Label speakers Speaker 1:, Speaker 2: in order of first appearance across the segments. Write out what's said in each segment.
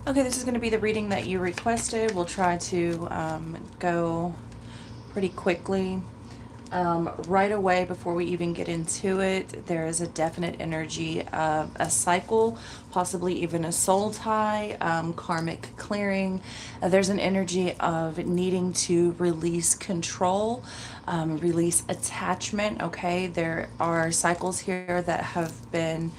Speaker 1: Okay, this is going to be the reading that you requested. We'll try to go pretty quickly. Right away, before we even get into it, there is a definite energy of a cycle, possibly even a soul tie, karmic clearing. There's an energy of needing to release control, release attachment. Okay, there are cycles here that have been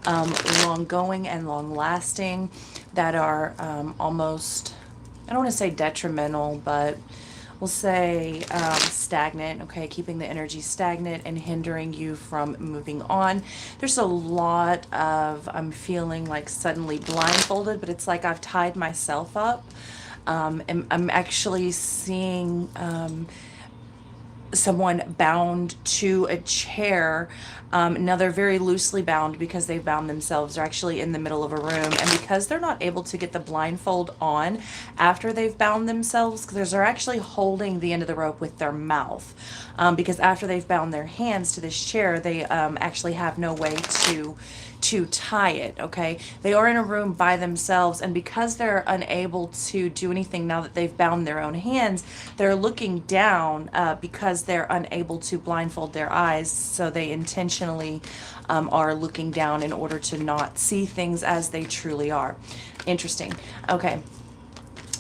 Speaker 1: long going and long lasting, that are almost, I don't want to say detrimental, but we'll say stagnant, okay, keeping the energy stagnant and hindering you from moving on. There's a lot of, I'm feeling like suddenly blindfolded, but it's like I've tied myself up. And I'm actually seeing someone bound to a chair. Now they're very loosely bound because they've bound themselves. They're actually in the middle of a room. And because they're not able to get the blindfold on after they've bound themselves, because they're actually holding the end of the rope with their mouth. Because after they've bound their hands to this chair, they actually have no way to tie it. Okay, they are in a room by themselves, and because they're unable to do anything now that they've bound their own hands, they're looking down because they're unable to blindfold their eyes, so they intentionally are looking down in order to not see things as they truly are. Interesting. Okay,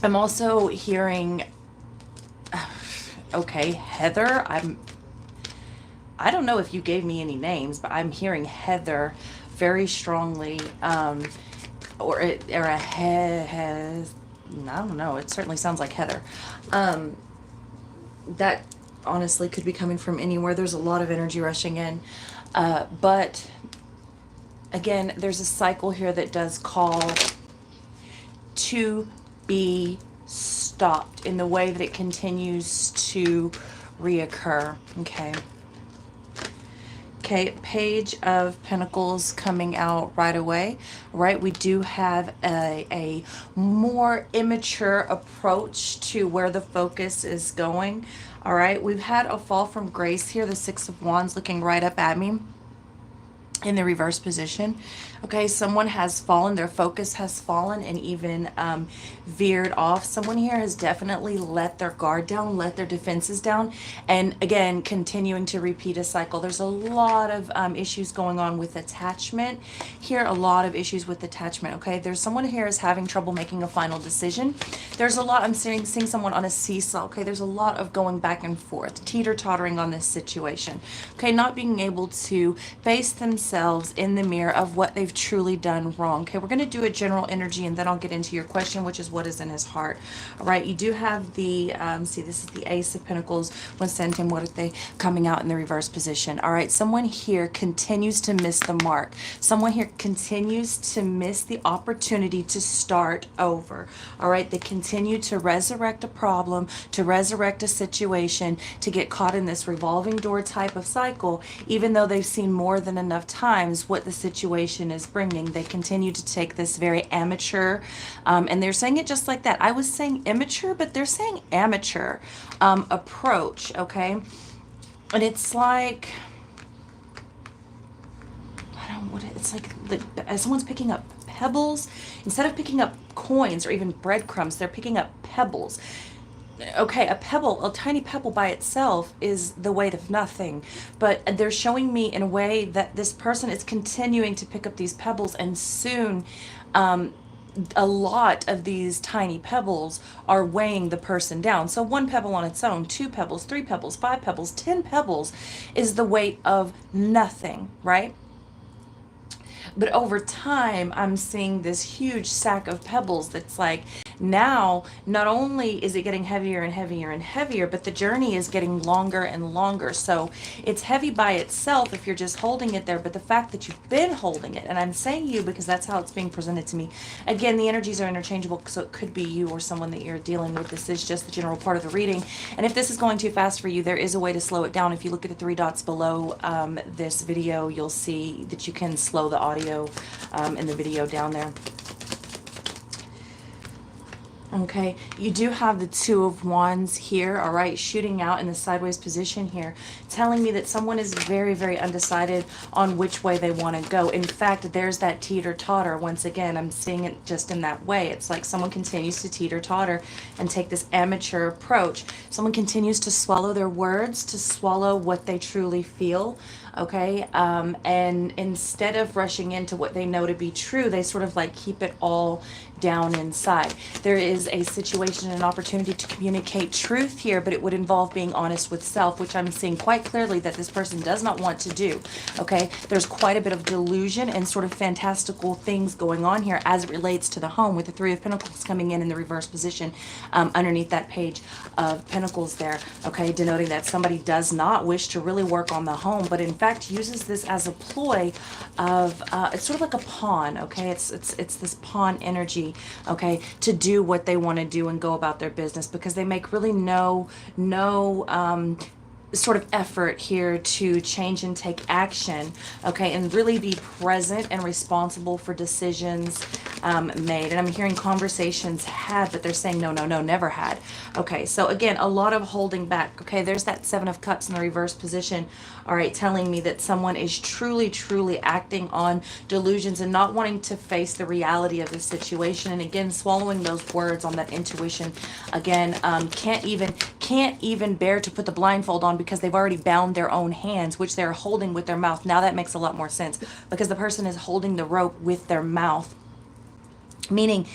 Speaker 1: I'm also hearing okay, Heather. I don't know if you gave me any names, but I'm hearing Heather very strongly, or a I don't know. It certainly sounds like Heather. That honestly could be coming from anywhere. There's a lot of energy rushing in, but again, there's a cycle here that does call to be stopped in the way that it continues to reoccur. Okay. Okay, Page of Pentacles coming out right away, right? We do have a more immature approach to where the focus is going, all right? We've had a fall from grace here, the Six of Wands looking right up at me in the reverse position. Okay, someone has fallen, their focus has fallen and even veered off. Someone here has definitely let their guard down, let their defenses down, and again, continuing to repeat a cycle. There's a lot of issues going on with attachment here, a lot of issues with attachment, okay? There's someone here is having trouble making a final decision. There's a lot, I'm seeing someone on a seesaw, okay? There's a lot of going back and forth, teeter-tottering on this situation, okay? Not being able to face themselves in the mirror of what they've truly done wrong. Okay, we're going to do a general energy and then I'll get into your question, which is what is in his heart. All right, you do have the, see, this is the Ace of Pentacles, when sent him, what are they coming out in the reverse position? All right, someone here continues to miss the mark. Someone here continues to miss the opportunity to start over. All right, they continue to resurrect a problem, to resurrect a situation, to get caught in this revolving door type of cycle, even though they've seen more than enough times what the situation is bringing. They continue to take this very amateur, and they're saying it just like that. I was saying immature, but they're saying amateur approach, okay? And it's like, I don't know what it's like, as someone's picking up pebbles instead of picking up coins or even breadcrumbs, they're picking up pebbles. Okay, a pebble, a tiny pebble by itself is the weight of nothing, but they're showing me in a way that this person is continuing to pick up these pebbles, and soon a lot of these tiny pebbles are weighing the person down. So one pebble on its own, two pebbles, three pebbles, five pebbles, 10 pebbles is the weight of nothing, right? But over time, I'm seeing this huge sack of pebbles that's like, now not only is it getting heavier and heavier and heavier, but the journey is getting longer and longer. So it's heavy by itself if you're just holding it there, but the fact that you've been holding it, and I'm saying you because that's how it's being presented to me. Again, the energies are interchangeable, so it could be you or someone that you're dealing with. This is just the general part of the reading. And if this is going too fast for you, there is a way to slow it down. If you look at the three dots below this video, you'll see that you can slow the audio in the video down there. Okay, you do have the Two of Wands here, all right, shooting out in the sideways position here, telling me that someone is very, very undecided on which way they want to go. In fact, there's that teeter-totter. Once again, I'm seeing it just in that way. It's like someone continues to teeter-totter and take this amateur approach. Someone continues to swallow their words, to swallow what they truly feel. Okay, and instead of rushing into what they know to be true, they sort of like keep it all down inside. There is a situation, an opportunity to communicate truth here, but it would involve being honest with self, which I'm seeing quite clearly that this person does not want to do. Okay, there's quite a bit of delusion and sort of fantastical things going on here as it relates to the home, with the Three of Pentacles coming in the reverse position underneath that Page of Pentacles there. Okay, denoting that somebody does not wish to really work on the home, but in fact uses this as a ploy of it's sort of like a pawn. Okay, it's this pawn energy, okay, to do what they want to do and go about their business, because they make really no sort of effort here to change and take action, okay, and really be present and responsible for decisions made. And I'm hearing conversations had, but they're saying no, no, no, never had. Okay, so again, a lot of holding back. Okay, there's that Seven of Cups in the reverse position, all right, telling me that someone is truly, truly acting on delusions and not wanting to face the reality of the situation. And again, swallowing those words on that intuition. Again, can't even bear to put the blindfold on because they've already bound their own hands, which they're holding with their mouth. Now that makes a lot more sense, because the person is holding the rope with their mouth, meaning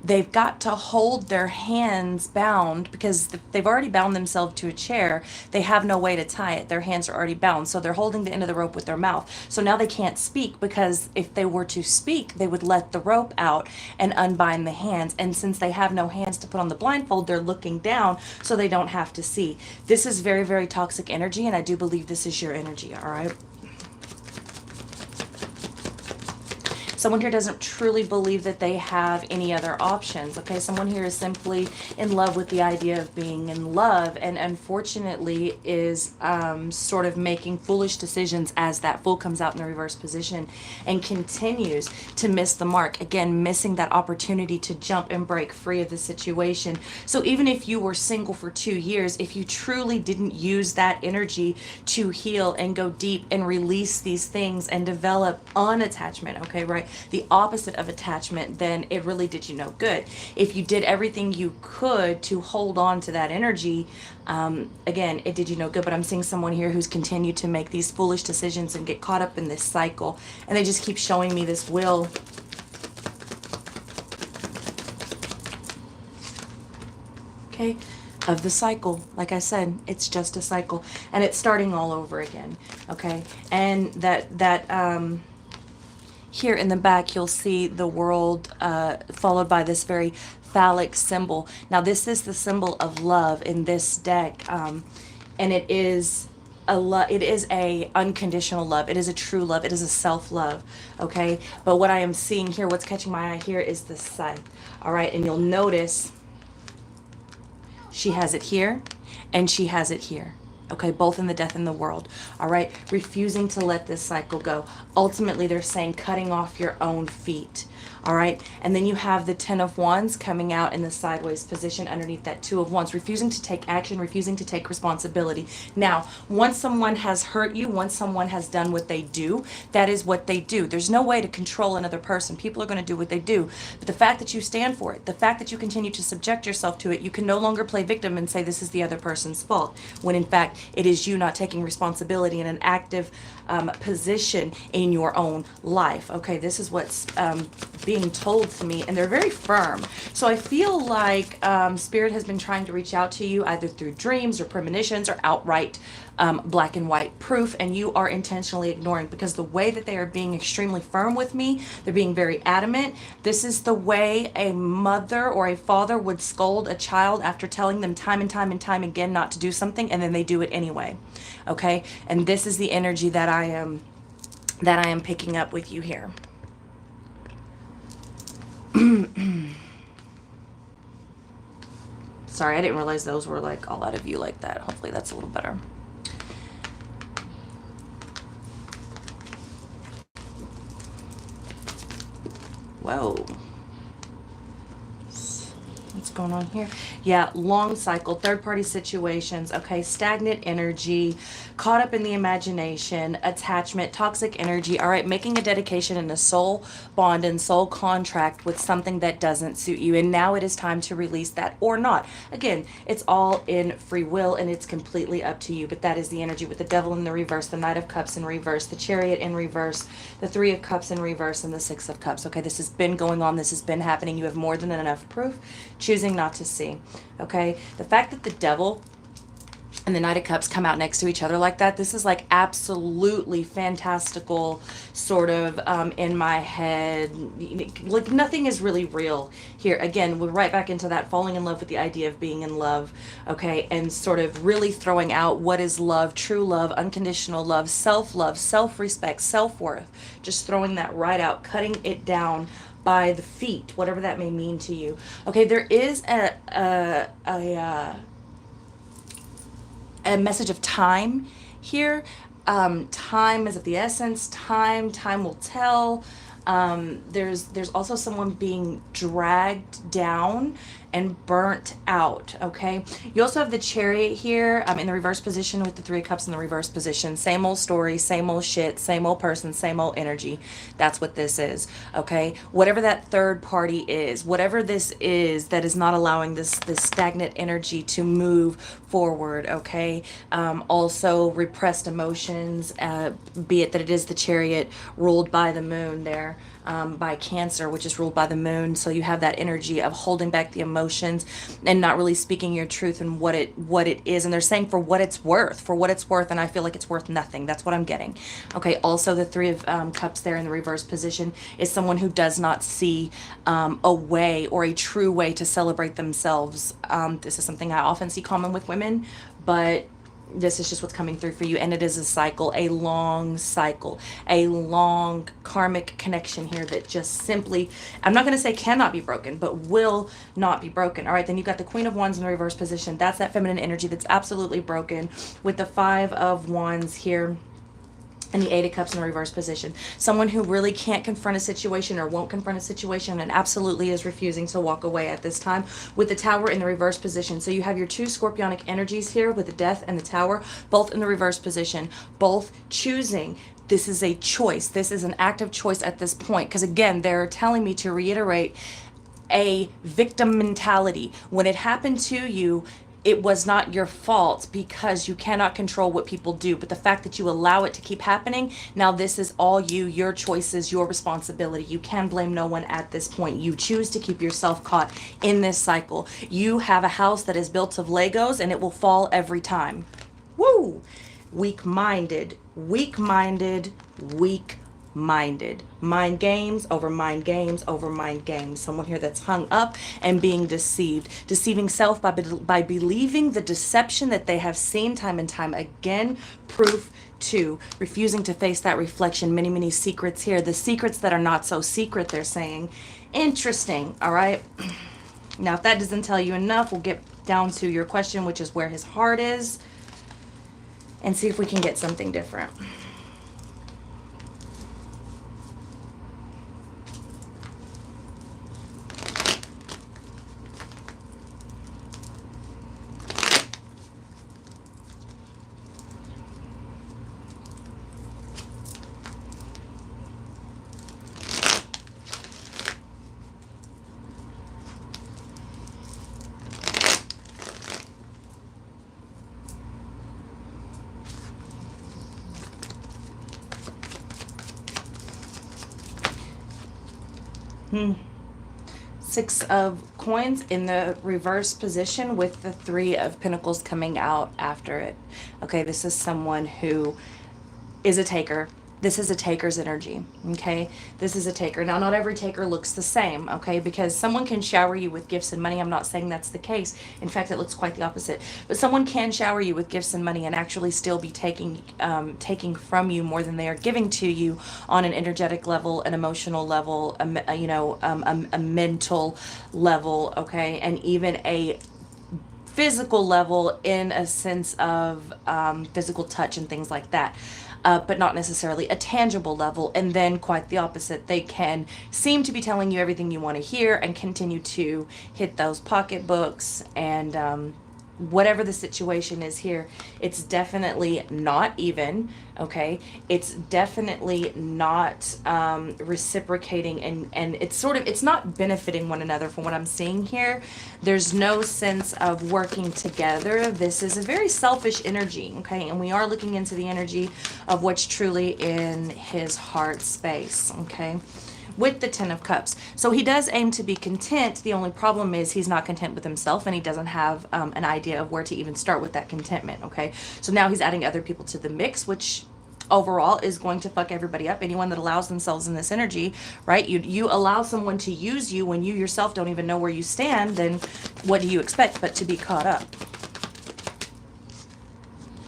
Speaker 1: they've got to hold their hands bound because they've already bound themselves to a chair. They have no way to tie it. Their hands are already bound. So they're holding the end of the rope with their mouth. So now they can't speak, because if they were to speak, they would let the rope out and unbind the hands. And since they have no hands to put on the blindfold, they're looking down so they don't have to see. This is very, very toxic energy, and I do believe this is your energy, all right? Someone here doesn't truly believe that they have any other options, okay? Someone here is simply in love with the idea of being in love, and unfortunately is sort of making foolish decisions as that Fool comes out in the reverse position, and continues to miss the mark. Again, missing that opportunity to jump and break free of the situation. So even if you were single for 2 years, if you truly didn't use that energy to heal and go deep and release these things and develop unattachment, okay, right? The opposite of attachment, then it really did you no good. If you did everything you could to hold on to that energy, again, it did you no good. But I'm seeing someone here who's continued to make these foolish decisions and get caught up in this cycle, and they just keep showing me this wheel. Okay, of the cycle. Like I said, it's just a cycle, and it's starting all over again. Okay, and that here in the back, you'll see the world followed by this very phallic symbol. Now, this is the symbol of love in this deck, and it is it is a unconditional love. It is a true love. It is a self-love, okay? But what I am seeing here, what's catching my eye here, is the sun, all right? And you'll notice she has it here, and she has it here. Okay, both in the Death and the World. All right, refusing to let this cycle go. Ultimately, they're saying cutting off your own feet. All right, and then you have the Ten of Wands coming out in the sideways position underneath that Two of Wands, refusing to take action, refusing to take responsibility. Now, once someone has hurt you, once someone has done what they do, that is what they do. There's no way to control another person. People are going to do what they do. But the fact that you stand for it, the fact that you continue to subject yourself to it, you can no longer play victim and say this is the other person's fault, when in fact it is you not taking responsibility in an active position in your own life. Okay, this is what's being told to me, and they're very firm. So I feel like Spirit has been trying to reach out to you either through dreams or premonitions or outright black and white proof, and you are intentionally ignoring, because the way that they are being extremely firm with me, they're being very adamant. This is the way a mother or a father would scold a child after telling them time and time and time again not to do something, and then they do it anyway. Okay, and this is the energy that I am picking up with you here. Sorry, I didn't realize those were like all out of view like that. Hopefully that's a little better. Whoa. Let's going on here? Yeah, long cycle, third party situations, okay, stagnant energy, caught up in the imagination, attachment, toxic energy, all right, making a dedication and a soul bond and soul contract with something that doesn't suit you. And now it is time to release that or not. Again, it's all in free will and it's completely up to you. But that is the energy with the devil in the reverse, the Knight of Cups in reverse, the Chariot in reverse, the Three of Cups in reverse, and the Six of Cups. Okay, this has been going on. This has been happening. You have more than enough proof, choosing not to see. Okay, the fact that the devil and the Knight of Cups come out next to each other like that, this is like absolutely fantastical, sort of in my head. Like nothing is really real here. Again, we're right back into that falling in love with the idea of being in love, okay, and sort of really throwing out what is love, true love, unconditional love, self-respect, self-worth, just throwing that right out, cutting it down by the feet, whatever that may mean to you. Okay, there is a message of time here. Time is of the essence. Time will tell. There's also someone being dragged down and burnt out. Okay. You also have the Chariot here in the reverse position with the Three of Cups in the reverse position. Same old story, same old shit, same old person, same old energy. That's what this is. Okay. Whatever that third party is, whatever this is that is not allowing this stagnant energy to move forward. Okay. Also repressed emotions, be it that it is the Chariot ruled by the moon there. By Cancer, which is ruled by the moon. So you have that energy of holding back the emotions and not really speaking your truth and what it is. And they're saying for what it's worth, and I feel like it's worth nothing. That's what I'm getting. Okay. Also, the Three of Cups there in the reverse position is someone who does not see a way or a true way to celebrate themselves. This is something I often see common with women, but this is just what's coming through for you. And it is a cycle, a long karmic connection here that just simply, I'm not going to say cannot be broken, but will not be broken. All right, then you've got the Queen of Wands in the reverse position. That's that feminine energy that's absolutely broken, with the Five of Wands here and the Eight of Cups in the reverse position. Someone who really can't confront a situation or won't confront a situation and absolutely is refusing to walk away at this time, with the Tower in the reverse position. So you have your two scorpionic energies here with the Death and the Tower, both in the reverse position, both choosing. This is a choice. This is an active choice at this point. Because again, they're telling me to reiterate a victim mentality. When it happened to you, it was not your fault because you cannot control what people do. But the fact that you allow it to keep happening, now this is all you, your choices, your responsibility. You can blame no one at this point. You choose to keep yourself caught in this cycle. You have a house that is built of Legos and it will fall every time. Woo! Weak-minded, weak-minded, weak-minded. Mind games over mind games over mind games. Someone here that's hung up and being deceived, deceiving self by believing the deception that they have seen time and time again. Proof two, refusing to face that reflection. Many secrets here, the secrets that are not so secret, they're saying. Interesting. All right, now if that doesn't tell you enough, we'll get down to your question, which is where his heart is, and see if we can get something different. Six of Coins in the reverse position with the Three of Pentacles coming out after it. Okay, this is someone who is a taker. This is a taker's energy, okay? This is a taker. Now, not every taker looks the same, okay? Because someone can shower you with gifts and money. I'm not saying that's the case. In fact, it looks quite the opposite. But someone can shower you with gifts and money and actually still be taking from you more than they are giving to you on an energetic level, an emotional level, a mental level, okay? And even a physical level in a sense of physical touch and things like that. but not necessarily a tangible level. And then quite the opposite. They can seem to be telling you everything you want to hear and continue to hit those pocketbooks and whatever the situation is here, it's definitely not even, okay? It's definitely not reciprocating, and it's sort of, it's not benefiting one another from what I'm seeing here. There's no sense of working together. This is a very selfish energy, okay? And we are looking into the energy of what's truly in his heart space, okay? With the Ten of Cups. So he does aim to be content. The only problem is he's not content with himself, and he doesn't have an idea of where to even start with that contentment, okay? So now he's adding other people to the mix, which overall is going to fuck everybody up. Anyone that allows themselves in this energy, right? You allow someone to use you when you yourself don't even know where you stand, then what do you expect but to be caught up?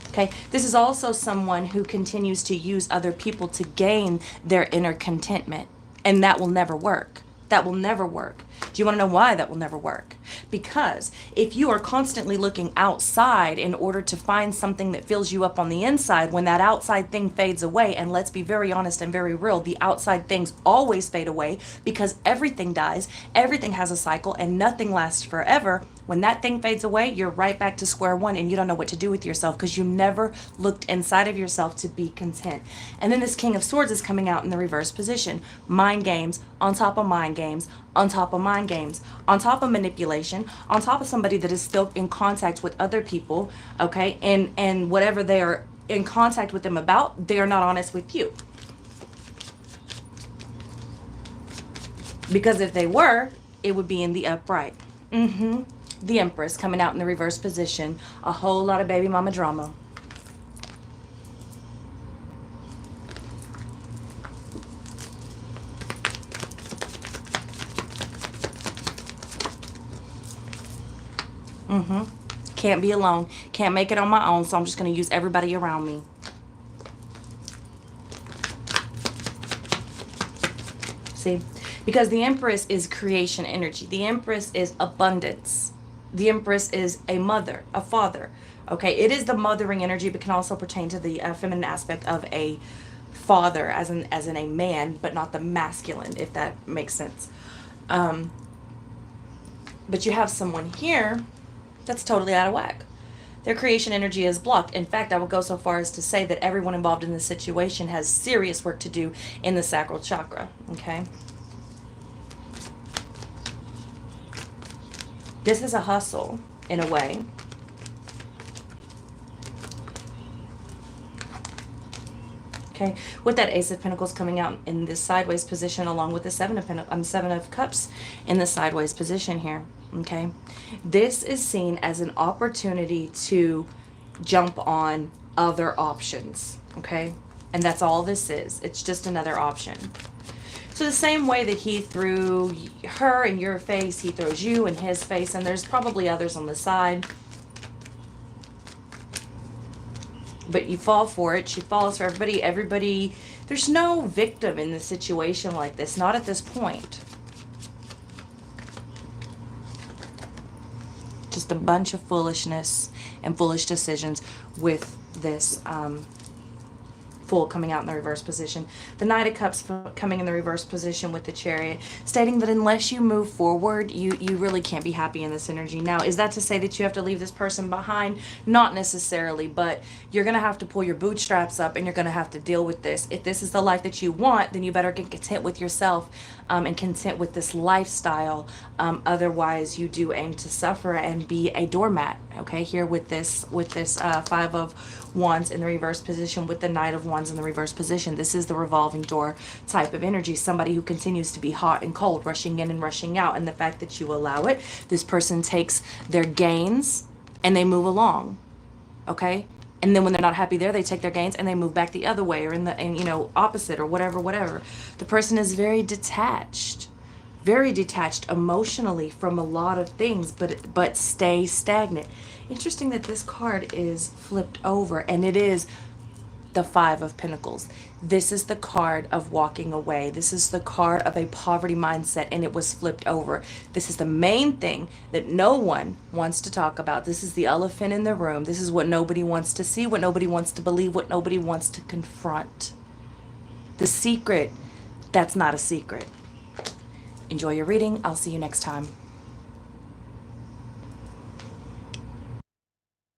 Speaker 1: Okay, this is also someone who continues to use other people to gain their inner contentment. And that will never work. That will never work. Do you want to know why that will never work? Because if you are constantly looking outside in order to find something that fills you up on the inside, when that outside thing fades away, and let's be very honest and very real, the outside things always fade away because everything dies, everything has a cycle, and nothing lasts forever. When that thing fades away, you're right back to square one, and you don't know what to do with yourself because you never looked inside of yourself to be content. And then this King of Swords is coming out in the reverse position. Mind games on top of mind games on top of mind games, on top of manipulation, on top of somebody that is still in contact with other people, okay? And whatever they are in contact with them about, they are not honest with you. Because if they were, it would be in the upright. The Empress coming out in the reverse position. A whole lot of baby mama drama. Can't be alone. Can't make it on my own, so I'm just going to use everybody around me. See? Because the Empress is creation energy. The Empress is abundance. The Empress is a mother, a father. Okay? It is the mothering energy, but can also pertain to the feminine aspect of a father, as in a man, but not the masculine, if that makes sense. But you have someone here that's totally out of whack. Their creation energy is blocked. In fact, I would go so far as to say that everyone involved in this situation has serious work to do in the sacral chakra, okay? This is a hustle, in a way. Okay, with that Ace of Pentacles coming out in this sideways position, along with the Seven of Cups in the sideways position here. Okay, this is seen as an opportunity to jump on other options. Okay, and that's all this is. It's just another option. So the same way that he threw her in your face, he throws you in his face, and there's probably others on the side. But you fall for it. She falls for everybody. Everybody, there's no victim in this situation like this. Not at this point. Just a bunch of foolishness and foolish decisions with this Fool coming out in the reverse position. The Knight of Cups coming in the reverse position with the Chariot, stating that unless you move forward, you really can't be happy in this energy. Now, is that to say that you have to leave this person behind? Not necessarily, but you're going to have to pull your bootstraps up and you're going to have to deal with this. If this is the life that you want, then you better get content with yourself and content with this lifestyle. Otherwise, you do aim to suffer and be a doormat. Okay, here with this Five of Wands in the reverse position with the Knight of Wands in the reverse position. This is the revolving door type of energy. Somebody who continues to be hot and cold, rushing in and rushing out. And the fact that you allow it, this person takes their gains and they move along. Okay? And then when they're not happy there, they take their gains and they move back the other way, or in the opposite, or whatever. The person is very detached emotionally from a lot of things, but stay stagnant. Interesting that this card is flipped over, and it is the Five of Pentacles. This is the card of walking away. This is the card of a poverty mindset, and it was flipped over. This is the main thing that no one wants to talk about. This is the elephant in the room. This is what nobody wants to see, what nobody wants to believe, what nobody wants to confront. The secret that's not a secret. Enjoy your reading. I'll see you next time.